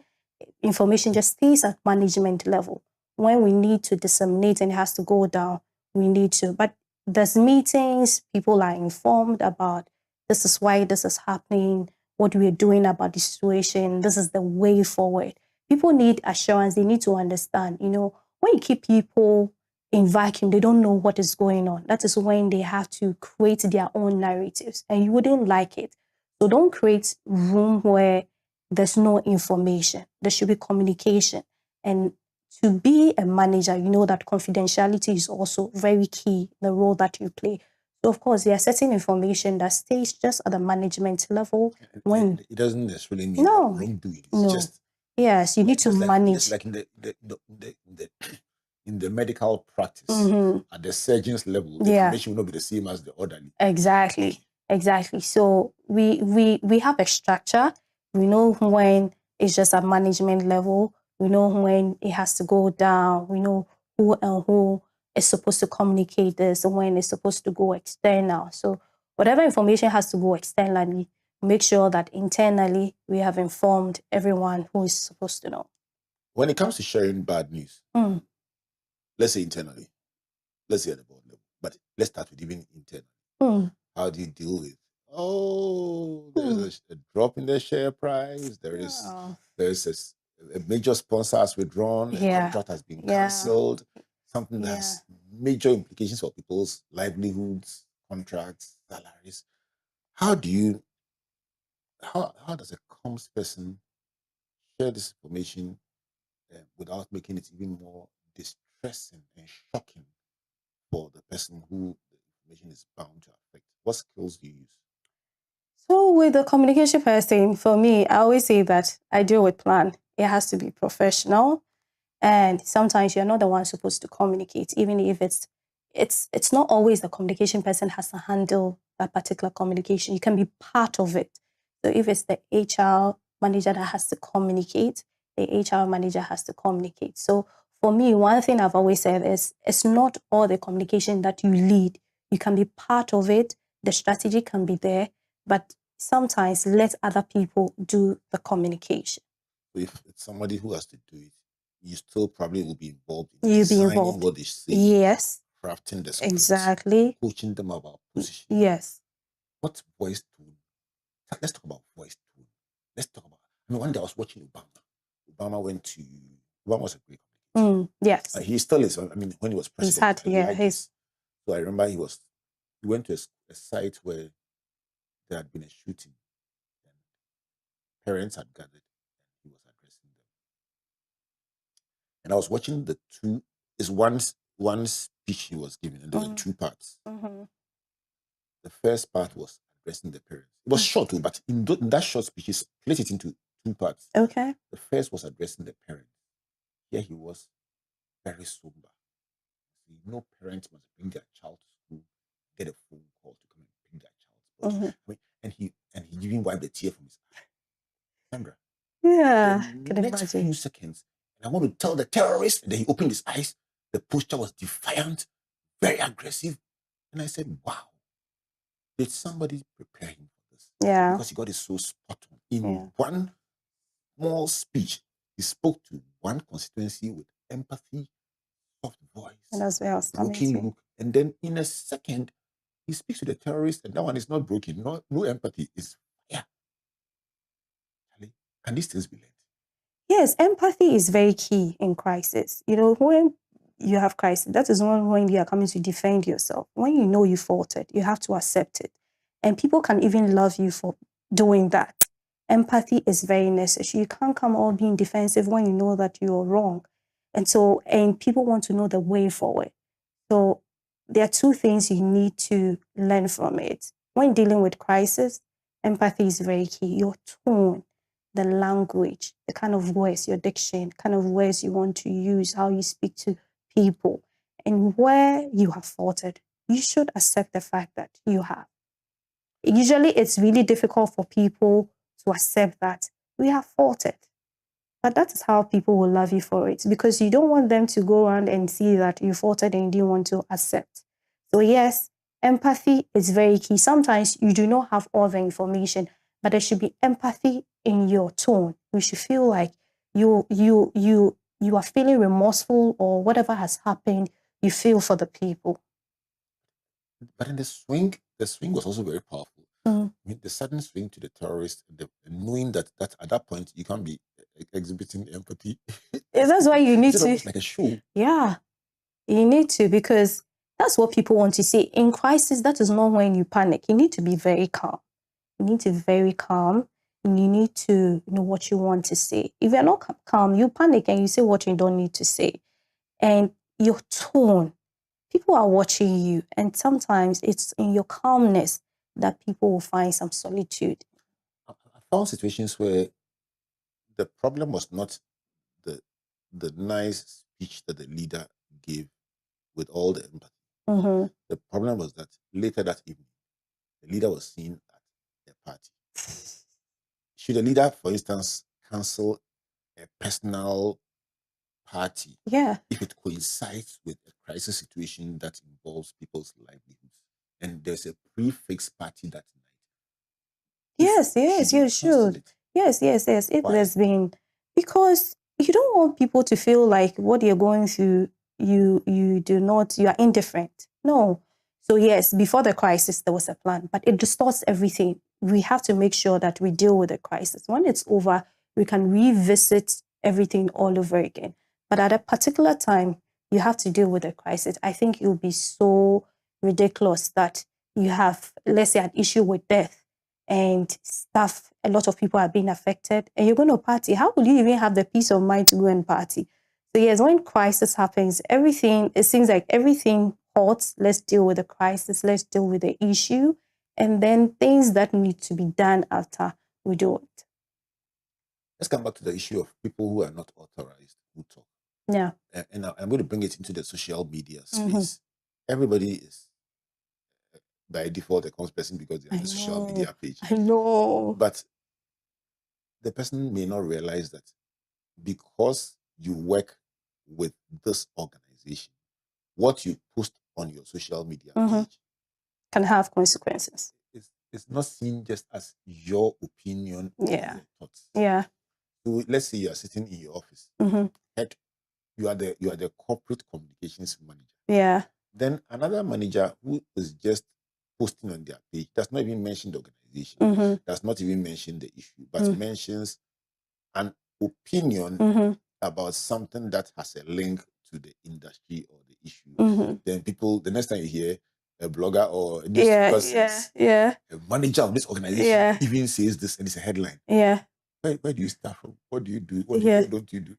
information just stays at management level. When we need to disseminate and it has to go down, we need to. But there's meetings, people are informed about this is why this is happening, what we're doing about the situation, this is the way forward. People need assurance, they need to understand. When you keep people in vacuum, they don't know what is going on. That is when they have to create their own narratives, and you wouldn't like it. So don't create room where there's no information. There should be communication. And to be a manager, you know that confidentiality is also very key, the role that you play. So, of course, there are certain information that stays just at the management level. It doesn't necessarily mean wrongdoing. It's just... Yes, you need to manage. It's like in the medical practice, at the surgeon's level, the information will not be the same as the orderly. Exactly. So we have a structure. We know when it's just at management level. We know when it has to go down. We know who is supposed to communicate this and when it's supposed to go external. So whatever information has to go externally, make sure that internally we have informed everyone who is supposed to know. When it comes to sharing bad news, let's say internally, let's say at the board level, but let's start with even internally. How do you deal with, there's a drop in the share price, there's a major sponsor has withdrawn, a contract has been cancelled, something that has major implications for people's livelihoods, contracts, salaries. How does a comms person share this information without making it even more distressing and shocking for the person who the information is bound to affect? What skills do you use? So with the communication person, for me, I always say that I deal with plan. It has to be professional. And sometimes you're not the one supposed to communicate, even if it's not always the communication person has to handle that particular communication. You can be part of it. So if it's the HR manager that has to communicate, the HR manager has to communicate. So for me, one thing I've always said is it's not all the communication that you lead. You can be part of it. The strategy can be there, but sometimes let other people do the communication. So if it's somebody who has to do it, you still probably will be involved in designing what they say. Yes. Crafting the scripts. Exactly. Coaching them about position. Yes. What voice tone? Let's talk about voice tone. Let's talk about, one day I was watching Obama. Obama was a great Yes. He still is. I mean, when he was He's president, had, yeah, he's, so I remember he went to a site where there had been a shooting, and parents had gathered, and he was addressing them. And I was watching the two. Is one speech he was giving, and there were two parts. The first part was addressing the parents. It was short, but in that short speech, he split it into two parts. Okay. The first was addressing the parents. Here he was very somber. No parent must bring their child to school, get a phone call to come and pick their child. I mean, and he even wiped the tear from his eye. Sandra. Yeah. The next few seconds, and I want to tell the terrorist, and then he opened his eyes. The posture was defiant, very aggressive. And I said, wow, did somebody prepare him for this? Yeah. Because he got it so spot on. In one small speech, he spoke to one constituency with empathy, soft voice, and that's where I was coming broken to. look. And then in a second, he speaks to the terrorist, and that one is not broken. No empathy. It's fire. Can these things be learned? Yes, empathy is very key in crisis. You know, when you have crisis, that is when you are coming to defend yourself. When you know you faltered, you have to accept it. And people can even love you for doing that. Empathy is very necessary. You can't come all being defensive when you know that you're wrong. And people want to know the way forward. So there are two things you need to learn from it. When dealing with crisis, empathy is very key. Your tone, the language, the kind of words, your diction, kind of words you want to use, how you speak to people, and where you have faltered, you should accept the fact that you have. Usually it's really difficult for people to accept that we have faltered. But that is how people will love you for it, because you don't want them to go around and see that you faltered and you didn't want to accept. So yes, empathy is very key. Sometimes you do not have all the information, but there should be empathy in your tone. You should feel like you are feeling remorseful, or whatever has happened, you feel for the people. But in the swing was also very powerful. I mean, the sudden swing to the terrorist, knowing that at that point you can't be exhibiting empathy. That's why you need to. It's like a show. Yeah, you need to, because that's what people want to see. In crisis, that is not when you panic. You need to be very calm. You need to be very calm, and you need to know what you want to say. If you're not calm, you panic and you say what you don't need to say. And your tone, people are watching you, and sometimes it's in your calmness that people will find some solitude. I found situations where the problem was not the nice speech that the leader gave with all the empathy. The problem was that later that evening, the leader was seen at a party. Should the leader, for instance, cancel a personal party if it coincides with a crisis situation that involves people's livelihoods, and there's a prefix party that night? Yes, you should. Yes. If Why? there's been, because you don't want people to feel like what you're going through, you are indifferent. No. So yes, before the crisis, there was a plan, but it distorts everything. We have to make sure that we deal with the crisis. When it's over, we can revisit everything all over again. But at a particular time, you have to deal with the crisis. I think it would be so ridiculous that you have, let's say, an issue with death and stuff. A lot of people are being affected, and you're going to party. How will you even have the peace of mind to go and party? So yes, when crisis happens, it seems like everything halts. Let's deal with the crisis. Let's deal with the issue. And then things that need to be done after, we do it. Let's come back to the issue of people who are not authorized who talk. Yeah. And I'm going to bring it into the social media space. Everybody is by default a conscious person because they have a social media page. I know. But the person may not realize that because you work with this organization, what you post on your social media page can have consequences. It's not seen just as your opinion or your thoughts. Yeah. So let's say you are sitting in your office. Head, you are the corporate communications manager. Yeah. Then another manager who is just posting on their page does not even mention the organization, does not even mention the issue, but mentions an opinion about something that has a link to the industry or the issue, Mhm. then people, the next time you hear a blogger or a news Yeah, person, yeah, a manager of this organization yeah, even says this and it's a headline, yeah, where do you start from? What do you do? yeah. What don't you do?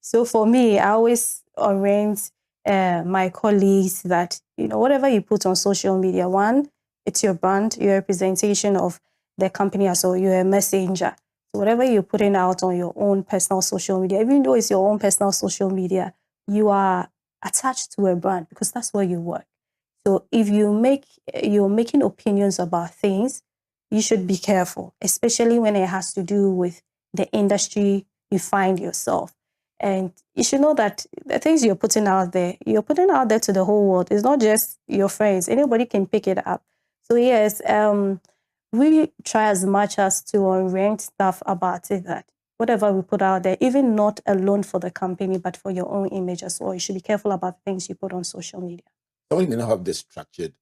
So for me, I always orient my colleagues that, whatever you put on social media, one, it's your brand, your representation of the company as well, you're a messenger. So whatever you're putting out on your own personal social media, even though it's your own personal social media, you are attached to a brand because that's where you work. So if you're making opinions about things, you should be careful, especially when it has to do with the industry you find yourself. And you should know that the things you're putting out there to the whole world. It's not just your friends. Anybody can pick it up. So yes, we try as much as to orient stuff about it that whatever we put out there, even not alone for the company, but for your own image as well. You should be careful about the things you put on social media. Someone may not have the structured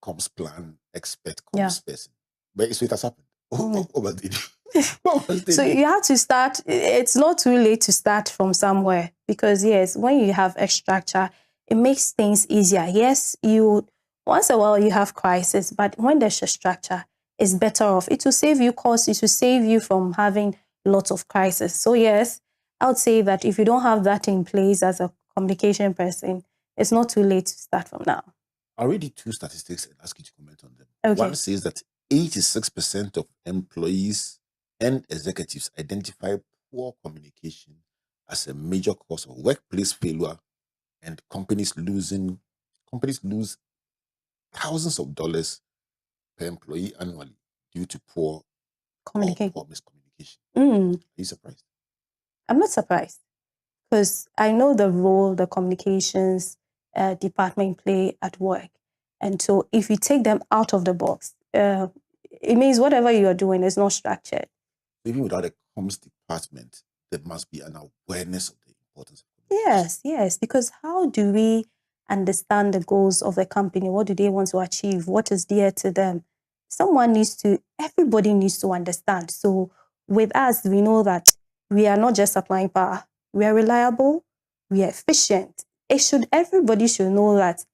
comms plan, expert comms person. But so it has happened. What was it? So you have to start. It's not too late to start from somewhere because yes, when you have a structure, it makes things easier. Yes, once in a while you have crisis, but when there's a structure, it's better off. It will save you costs. It will save you from having lots of crisis. So yes, I would say that if you don't have that in place as a communication person, it's not too late to start from now. I'll read you two statistics and ask you to comment on them. Okay. One says that 86% of employees and executives identify poor communication as a major cause of workplace failure, and companies lose thousands of dollars per employee annually due to poor miscommunication. Are you surprised? I'm not surprised because I know the role the communications department play at work. And so if you take them out of the box, it means whatever you are doing is not structured. Even without a comms department, there must be an awareness of the importance of communication. Yes, because how do we understand the goals of the company? What do they want to achieve? What is dear to them? Everybody needs to understand. So with us, we know that we are not just supplying power. We are reliable. We are efficient. Everybody should know that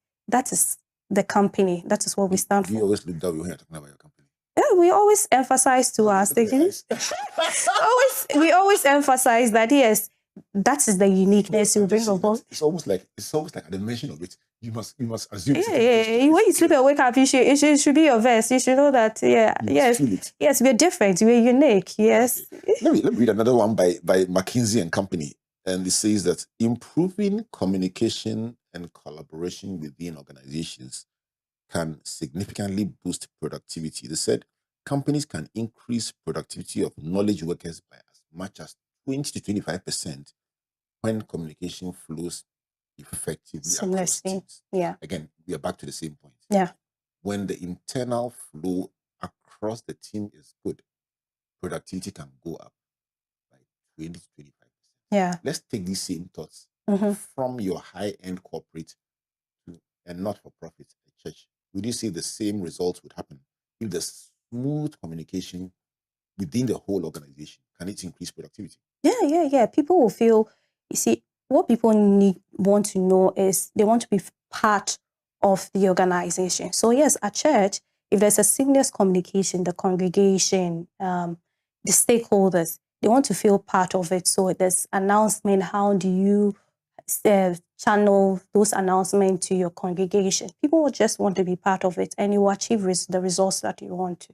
is the company. That is what we stand for. You always look down when you're talking about your company. Yeah, we always emphasize to our stakeholders. we always emphasize that yes, that is the uniqueness you bring about. It's almost like at the mention of it, you must assume. Yeah. When you sleep and wake up, it should be your vest. You should know that. Yes, we're different. We're unique. Yes. Let me read another one by McKinsey and Company, and it says that improving communication and collaboration within organizations can significantly boost productivity. They said companies can increase productivity of knowledge workers by as much as 20 to 25% when communication flows effectively across teams. Yeah. Again, we are back to the same point. Yeah. When the internal flow across the team is good, productivity can go up by 20 to 25%. Yeah. Let's take these same thoughts from your high-end corporate to a not-for-profit, a church. Would you say the same results would happen if the smooth communication within the whole organization? Can it increase productivity? Yeah. People will feel, you see, what people want to know is they want to be part of the organization. So yes, at church, if there's a seamless communication, the congregation, the stakeholders, they want to feel part of it. So there's announcement. How do you channel those announcements to your congregation? People will just want to be part of it, and you will achieve the results that you want to.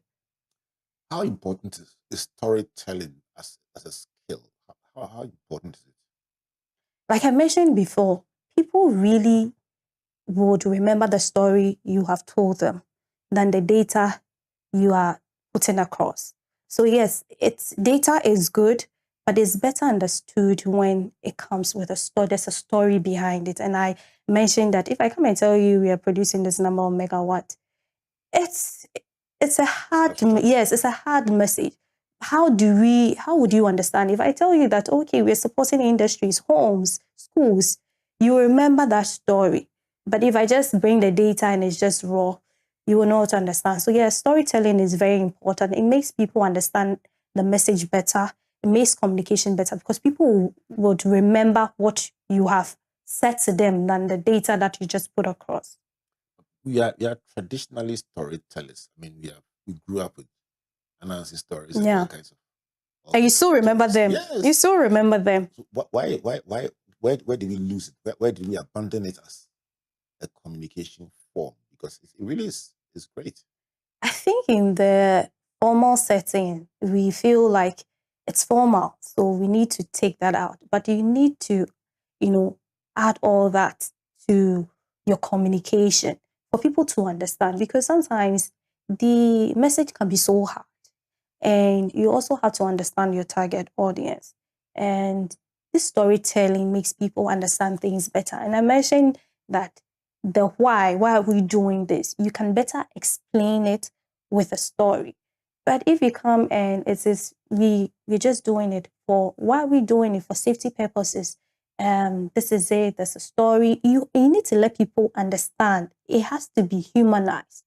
How important is storytelling as a skill? How important is it? Like I mentioned before, people really would remember the story you have told them than the data you are putting across. So yes, data is good, but it's better understood when it comes with a story. There's a story behind it. And I mentioned that if I come and tell you we are producing this number of megawatt, it's a hard message. How would you understand? If I tell you that, okay, we're supporting industries, homes, schools, you remember that story. But if I just bring the data and it's just raw, you will not understand. So yeah, storytelling is very important. It makes people understand the message better. makes communication better because people would remember what you have said to them than the data that you just put across. We are traditionally storytellers. I mean, we grew up with announcing stories and all kinds of. And you still remember them. Yes. You still remember them. So where did we lose it? Where did we abandon it as a communication form? Because it really is great. I think in the formal setting, we feel like it's formal, so we need to take that out. But you need to, add all that to your communication for people to understand, because sometimes the message can be so hard, and you also have to understand your target audience. And this storytelling makes people understand things better. And I mentioned that the why are we doing this? You can better explain it with a story. But if you come and it says we're just doing it for, why are we doing it? For safety purposes. This is it, there's a story. You need to let people understand. It has to be humanized.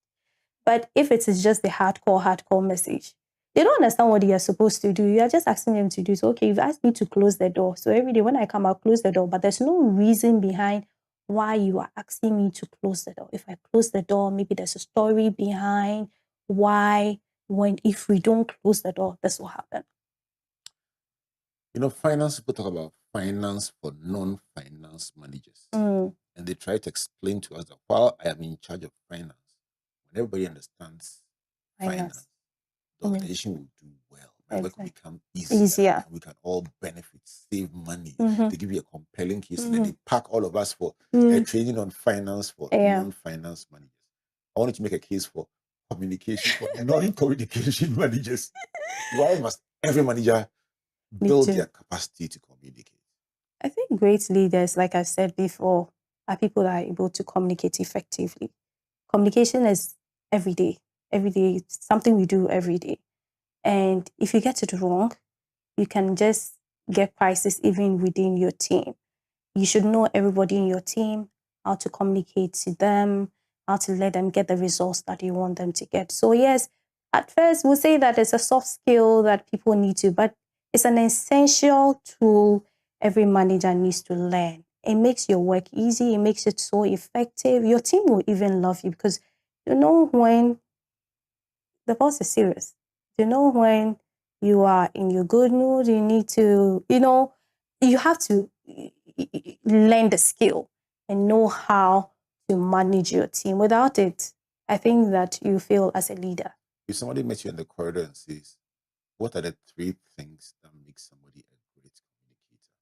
But if it is just the hardcore message, they don't understand what you are supposed to do. You are just asking them to do. So, okay, you've asked me to close the door. So every day when I come, I'll close the door. But there's no reason behind why you are asking me to close the door. If I close the door, maybe there's a story behind why, if we don't close the door, this will happen. Finance people talk about finance for non-finance managers. And they try to explain to us that while I am in charge of finance, when everybody understands finance, the organization will do well. My work will become easier. And we can all benefit, save money. They give you a compelling case, and then they pack all of us for training on finance for non-finance managers. I wanted to make a case for communication for non-communication managers. Why must every manager build their capacity to communicate? I think great leaders, like I said before, are people that are able to communicate effectively. Communication is every day. Every day, it's something we do every day. And if you get it wrong, you can just get crisis even within your team. You should know everybody in your team, how to communicate to them, how to let them get the results that you want them to get. So yes, at first we'll say that it's a soft skill that people need to, but it's an essential tool every manager needs to learn. It makes your work easy. It makes it so effective. Your team will even love you because you know when the boss is serious. You know when you are in your good mood, you need to, you have to learn the skill and know how to manage your team. Without it, I think that you fail as a leader. If somebody met you in the corridor and says, what are the 3 things that make somebody a great communicator?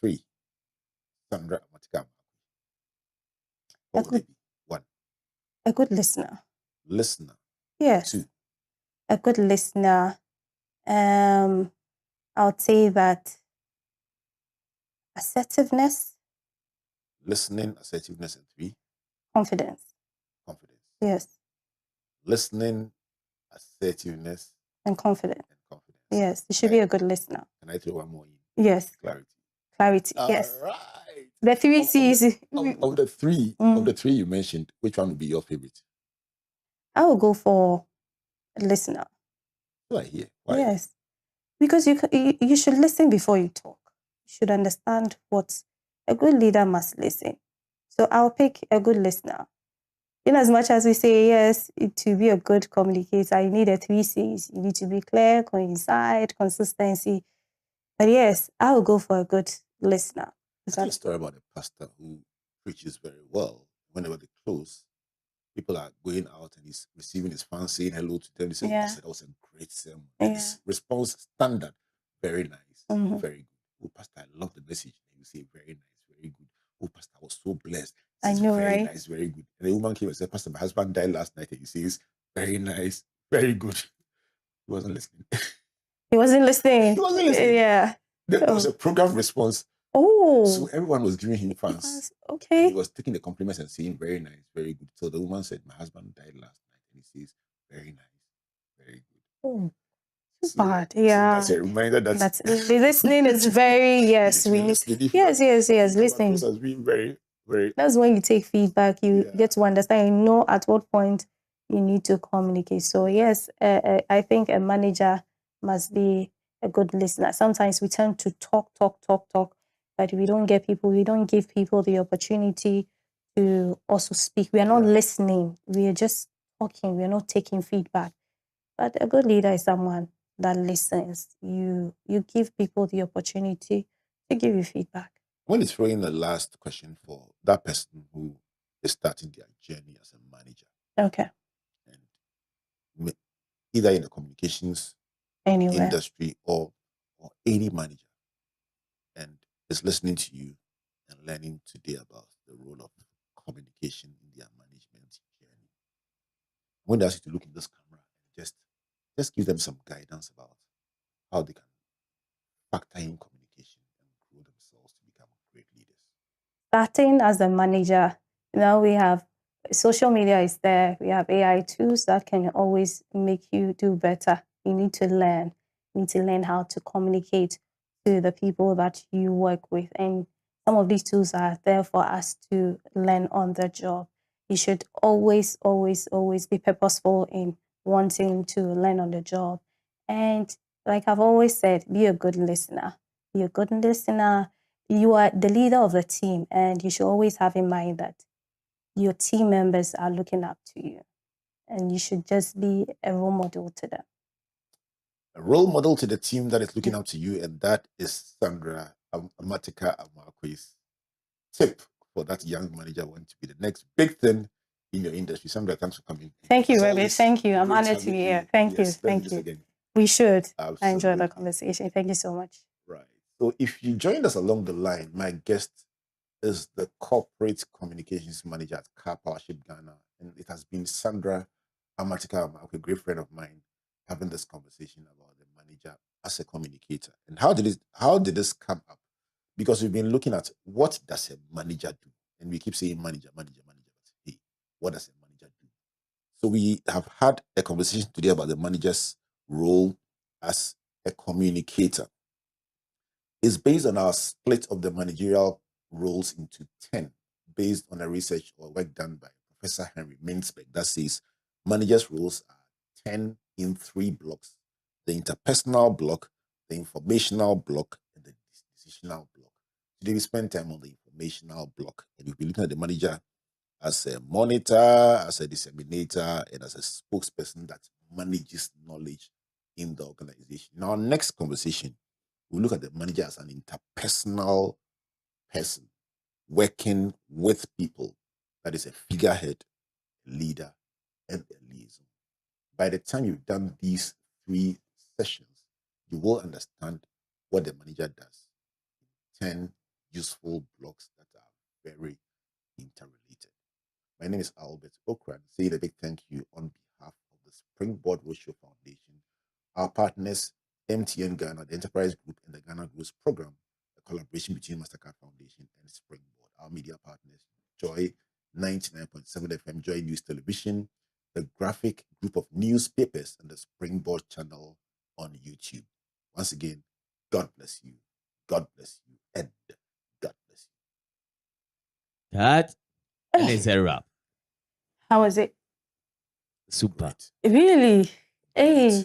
3. Sandra Amartikar Amarquaye. What would it be? 1. A good listener. Listener. Yes. 2. A good listener. I would say that assertiveness. Listening, assertiveness, and 3. Confidence. Confidence. Yes. Listening, assertiveness, and confidence. Yes, you should be a good listener. Can I throw one more in? Yes. Clarity. Yes. All right. The 3 C's. Of the three you mentioned, which one would be your favorite? I will go for a listener. Oh, I hear. Why? Yes, because you should listen before you talk. You should understand what a good leader must listen. So I'll pick a good listener. In as much as we say, yes, to be a good communicator, you need the 3 C's. You need to be clear, coincide, consistency. But yes, I will go for a good listener. I tell a story about a pastor who preaches very well. Whenever they close, people are going out and he's receiving his fans, saying hello to them. They say, I said, that was a great sermon. And his response standard, very nice, very good. Oh, Pastor, I love the message. And you say, very nice, very good. Oh, Pastor, I was so blessed. I know, very right? Nice, very good. And the woman came and said, Pastor, my husband died last night. And he says, very nice, very good. He wasn't listening. He wasn't listening. Yeah. There was a program response. Oh. So everyone was giving him fans. Okay. He was taking the compliments and saying, very nice, very good. So the woman said, my husband died last night. And he says, very nice, very good. Oh. Bad. Yeah. So that's a reminder that listening is very, yes. Yes. Listening. Has been very, very. That's when you take feedback, you get to understand, you know at what point you need to communicate. So yes, I think a manager must be a good listener. Sometimes we tend to talk, but we don't give people the opportunity to also speak. We are not listening. We are just talking. We are not taking feedback. But a good leader is someone that listens. You give people the opportunity to give you feedback. I'm going to throw in the last question for that person who is starting their journey as a manager. Okay. And either in the communications Anywhere. industry or any manager, and is listening to you and learning today about the role of communication in their management journey. I'm going to ask you to look in this camera and just give them some guidance about how they can factor in communication and grow themselves to become great leaders. Starting as a manager, now we have social media is there. We have AI tools that can always make you do better. You need to learn. You need to learn how to communicate to the people that you work with. And some of these tools are there for us to learn on the job. You should always be purposeful in wanting to learn on the job. And like I've always said, be a good listener. Be a good listener. You are the leader of the team, and you should always have in mind that your team members are looking up to you, and you should just be a role model to them. A role model to the team that is looking up to you, and that is Sandra Amartikar Amarquaye's tip for that young manager wanting to be the next big thing in your industry. Sandra, thanks for coming. Thank you, Robbie. Thank you. I'm honored to be here. Thank you. Thank you. Again. We should. Absolutely. I enjoyed the conversation. Thank you so much. Right. So if you joined us along the line, my guest is the corporate communications manager at Karpowership Ghana. And it has been Sandra Amartikar Amarquaye, a great friend of mine, having this conversation about the manager as a communicator. And how did this come up? Because we've been looking at what does a manager do? And we keep saying manager. But hey, what does a manager do? So we have had a conversation today about the manager's role as a communicator. It's based on our split of the managerial roles into 10, based on a research or work done by Professor Henry Mintzberg that says managers' roles are 10 in 3 blocks: the interpersonal block, the informational block, and the decisional block. Today we spend time on the informational block, and we'll be looking at the manager as a monitor, as a disseminator, and as a spokesperson that manages knowledge in the organization. In our next conversation, we'll look at the manager as an interpersonal person working with people, that is a figurehead, a leader, and a liaison. By the time you've done these 3 sessions, you will understand what the manager does. 10 useful blocks that are very interrelated. My name is Albert Ocran. Say a big thank you on behalf of the Springboard Roadshow Foundation, our partners, MTN Ghana, the Enterprise Group, and the Ghana Growth Program, a collaboration between Mastercard Foundation and Springboard. Our media partners, Joy 99.7 FM, Joy News Television, the Graphic Group of Newspapers, and the Springboard channel on YouTube. Once again, God bless you, and God bless you. That is a wrap. How was it? Super. Really? Hey.